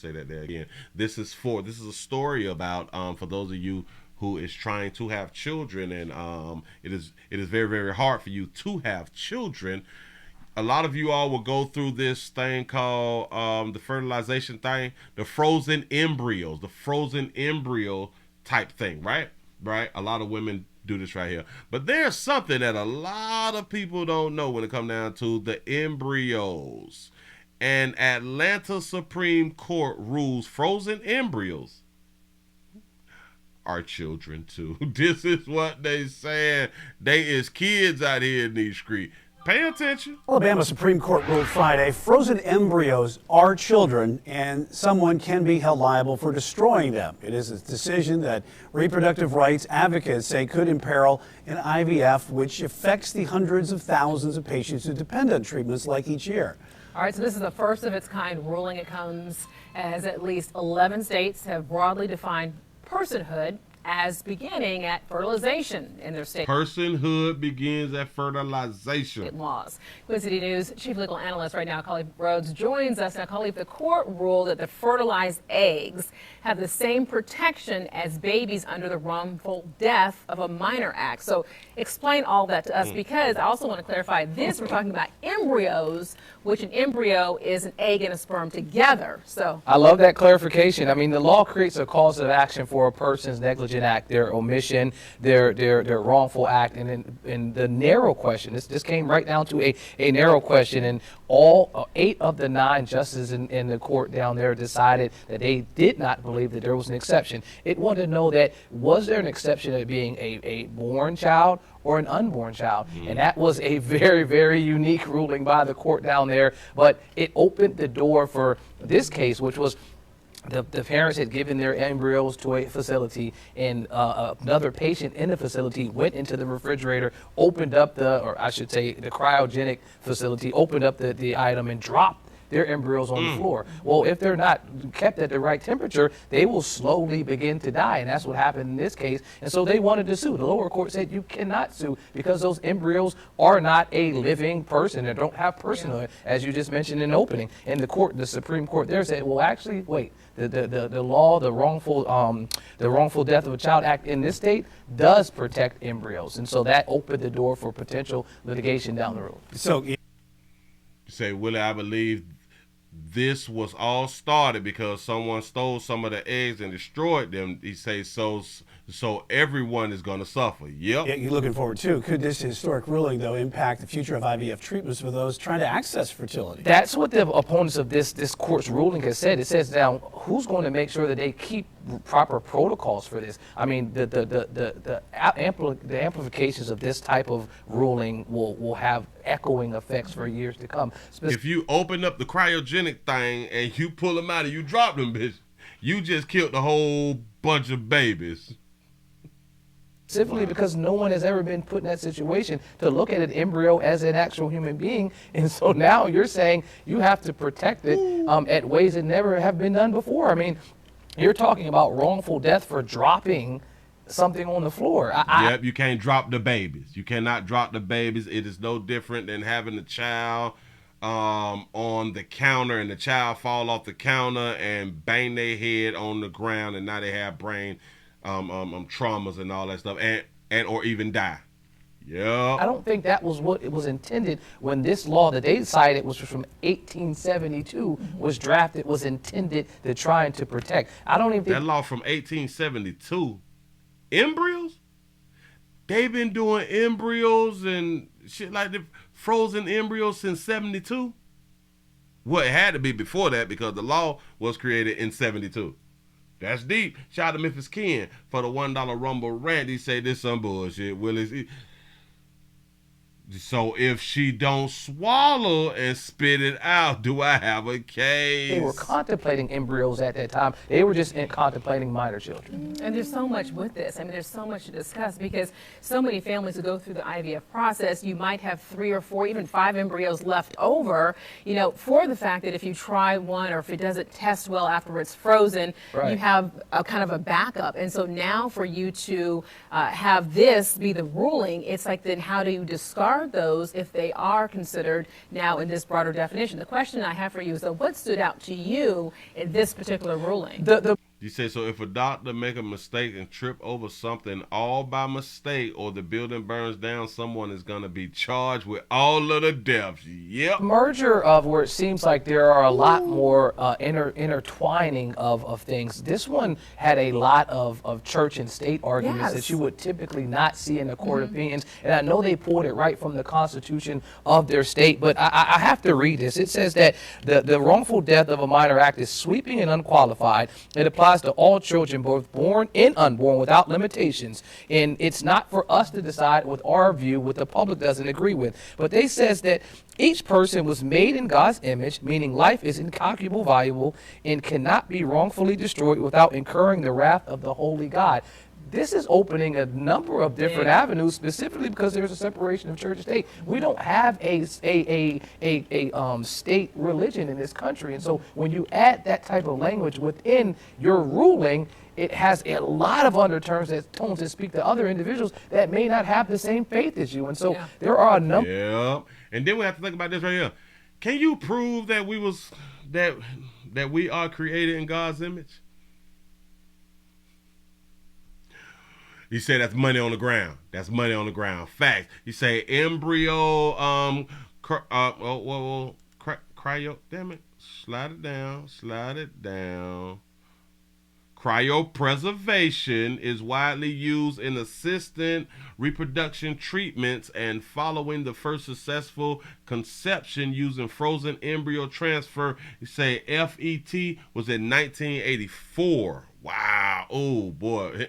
say that there again. This is a story about for those of you who is trying to have children, and it is very very hard for you to have children. A lot of you all will go through this thing called the fertilization thing, the frozen embryo type thing, right? Right? A lot of women do this right here. But there's something that a lot of people don't know when it comes down to the embryos. And Atlanta Supreme Court rules frozen embryos are children too. This is what they saying. They is kids out here in these streets. Pay attention. Alabama Supreme Court ruled Friday frozen embryos are children and someone can be held liable for destroying them. It is a decision that reproductive rights advocates say could imperil an IVF, which affects the hundreds of thousands of patients who depend on treatments like each year. All right, so this is the first of its kind ruling. It comes as at least 11 states have broadly defined personhood as beginning at fertilization in their state. Personhood begins at fertilization. Laws. Quid City News Chief Legal Analyst right now, Khalif Rhodes, joins us. Now, Khalif, the court ruled that the fertilized eggs have the same protection as babies under the Wrongful Death of a Minor Act. So explain all that to us, because I also want to clarify this. We're talking about embryos, which an embryo is an egg and a sperm together. So I love that clarification. I mean, the law creates a cause of action for a person's negligent act, their omission, their wrongful act, and in the narrow question, this came right down to a narrow question, and all 8 of the 9 justices in the court down there decided that they did not believe that there was an exception. It wanted to know that was there an exception of being a born child or an unborn child, and that was a very, very unique ruling by the court down there, but it opened the door for this case, which was the parents had given their embryos to a facility, and another patient in the facility went into the refrigerator, opened up or I should say the cryogenic facility, opened up the item and dropped their embryos on the floor. Well, if they're not kept at the right temperature, they will slowly begin to die, and that's what happened in this case. And so they wanted to sue. The lower court said you cannot sue because those embryos are not a living person and don't have personhood, as you just mentioned in the opening. And the Supreme Court there said, well, actually, wait, the law, the wrongful death of a child act in this state does protect embryos, and so that opened the door for potential litigation down the road. So You say, Willie, I believe this was all started because someone stole some of the eggs and destroyed them. He says so everyone is going to suffer. Yep. yeah, you're looking forward to. Could this historic ruling, though, impact the future of IVF treatments for those trying to access fertility? That's what the opponents of this court's ruling has said. It says now, who's going to make sure that they keep proper protocols for this? I mean, the amplifications of this type of ruling will have echoing effects for years to come. If you open up the cryogenic thing and you pull them out and you drop them, bitch, you just killed a whole bunch of babies. Specifically because no one has ever been put in that situation to look at an embryo as an actual human being. And so now you're saying you have to protect it at ways that never have been done before. I mean, you're talking about wrongful death for dropping something on the floor. Yep, you can't drop the babies. You cannot drop the babies. It is no different than having a child on the counter and the child fall off the counter and bang their head on the ground, and now they have brain traumas and all that stuff, and or even die. Yeah. I don't think that was what it was intended when this law that they cited, which was from 1872, was drafted, was intended to try and to protect. I don't even think that law from 1872. Embryos? They've been doing embryos and shit like the frozen embryos since 72. Well, it had to be before that because the law was created in 72. That's deep. Shout out to Memphis Ken for the $1 Rumble rant. He say this some bullshit. Willie. So if she don't swallow and spit it out, do I have a case? they were contemplating embryos at that time. They were just contemplating minor children. And there's so much with this. I mean, there's so much to discuss because so many families who go through the IVF process, you might have 3 or 4, even 5 embryos left over, you know, for the fact that if you try one or if it doesn't test well after it's frozen, Right. you have a kind of a backup. And so now for you to have this be the ruling, it's like, then how do you discard are those if they are considered now in this broader definition? The question I have for you is, what stood out to you in this particular ruling? You say, so if a doctor make a mistake and trip over something all by mistake, or the building burns down, someone is going to be charged with all of the deaths. Yep. Merger of where it seems like there are a lot more intertwining of things. This one had a lot of church and state arguments that you would typically not see in the court opinions. And I know they pulled it right from the Constitution of their state, but I have to read this. It says that the wrongful death of a minor act is sweeping and unqualified. It applies to all children, both born and unborn, without limitations. And it's not for us to decide with our view what the public doesn't agree with. But they says that each person was made in God's image, meaning life is incalculable, valuable, and cannot be wrongfully destroyed without incurring the wrath of the holy God. This is opening a number of different avenues, specifically because there's a separation of church and state. We don't have a state religion in this country. And so when you add that type of language within your ruling, it has a lot of undertones that speak to other individuals that may not have the same faith as you. And so there are a number. Yeah. And then we have to think about this right here. Can you prove that that we are created in God's image? You say that's money on the ground. That's money on the ground. Facts. You say embryo, cryo, damn it. Slide it down. Cryopreservation is widely used in assistant reproduction treatments and following the first successful conception using frozen embryo transfer. You say FET was in 1984. Wow. Oh, boy.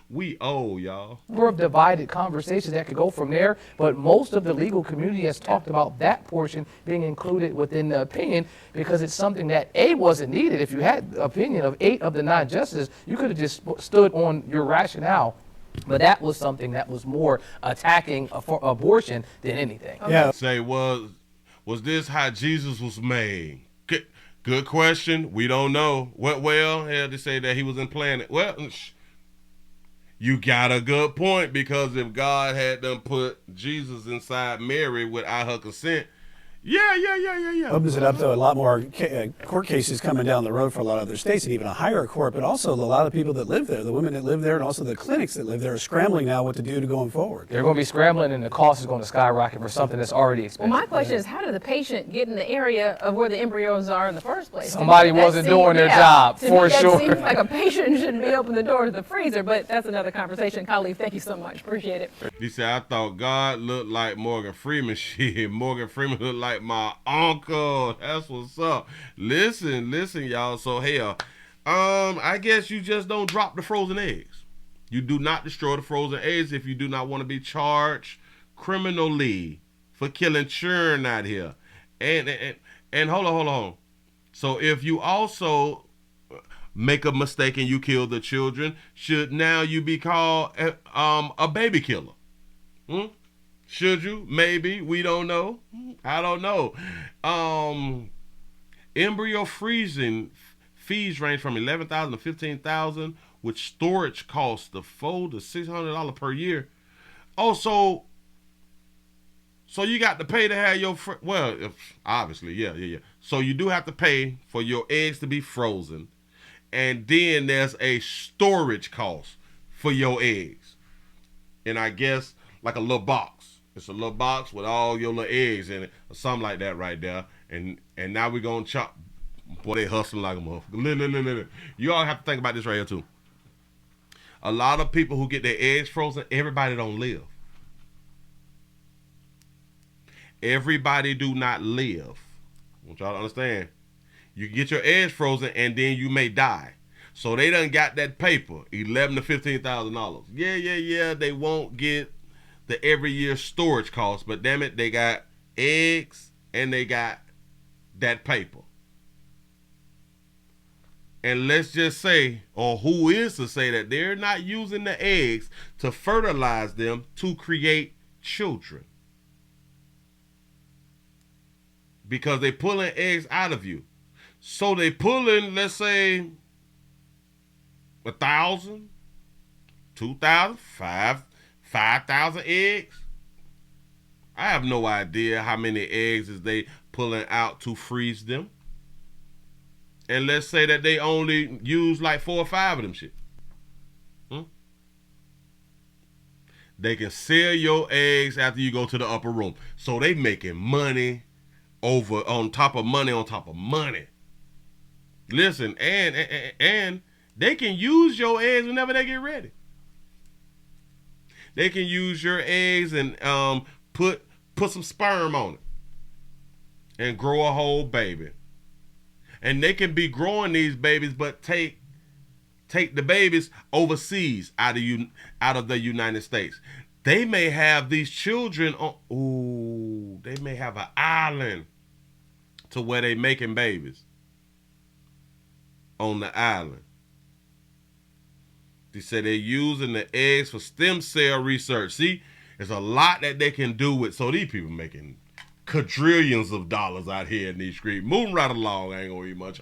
We owe, y'all. Number of divided conversations that could go from there, but most of the legal community has talked about that portion being included within the opinion because it's something that wasn't needed. If you had the opinion of 8 of the 9 justices, you could have just stood on your rationale. But that was something that was more attacking abortion than anything. Okay. Yeah. Say, was this how Jesus was made? Good question. We don't know. Well, they say that he was implanted. Well, you got a good point, because if God had them put Jesus inside Mary without her consent, yeah. Opens it up to a lot more court cases coming down the road for a lot of other states, and even a higher court, but also a lot of people that live there, the women that live there, and also the clinics that live there are scrambling now what to do to going forward. They're going to be scrambling, and the cost is going to skyrocket for something that's already expensive. Well, my question is, how did the patient get in the area of where the embryos are in the first place? Somebody wasn't doing their job, for sure. It seems like a patient shouldn't be opening the door to the freezer, but that's another conversation. Khalif, thank you so much. Appreciate it. He said, I thought God looked like Morgan Freeman. Shit, Morgan Freeman looked like my uncle. That's what's up. Listen, y'all. So hell, I guess you just don't drop the frozen eggs. You do not destroy the frozen eggs if you do not want to be charged criminally for killing children out here. And hold on. So if you also make a mistake and you kill the children, should now you be called a baby killer? Should you? Maybe. We don't know. I don't know. Embryo freezing fees range from $11,000 to $15,000, with storage costs of $400 to $600 per year. Oh, so you got to pay to have your obviously, yeah. So you do have to pay for your eggs to be frozen, and then there's a storage cost for your eggs, and I guess like a little box. It's a little box with all your little eggs in it, or something like that right there. And now we're going to chop. Boy, they hustling like a motherfucker. You all have to think about this right here, too. A lot of people who get their eggs frozen, everybody don't live. Everybody do not live. I want y'all to understand. You get your eggs frozen, and then you may die. So they done got that paper, $11,000 to $15,000. Yeah, they won't get the every year storage cost, but damn it, they got eggs and they got that paper. And let's just say, or who is to say, that they're not using the eggs to fertilize them to create children, because they pulling eggs out of you. So they pulling, let's say, 1,000, 2,000, 5,000 eggs. I have no idea how many eggs is they pulling out to freeze them. And let's say that they only use like 4 or 5 of them shit. They can sell your eggs after you go to the upper room. So they making money on top of money on top of money. Listen, and they can use your eggs whenever they get ready. They can use your eggs and put some sperm on it and grow a whole baby. And they can be growing these babies, but take the babies overseas out of the United States. They may have these children on. They may have an island to where they making babies on the island. They say they're using the eggs for stem cell research. See, there's a lot that they can do with. So these people making quadrillions of dollars out here in these streets. Moving right along, I ain't gonna eat much.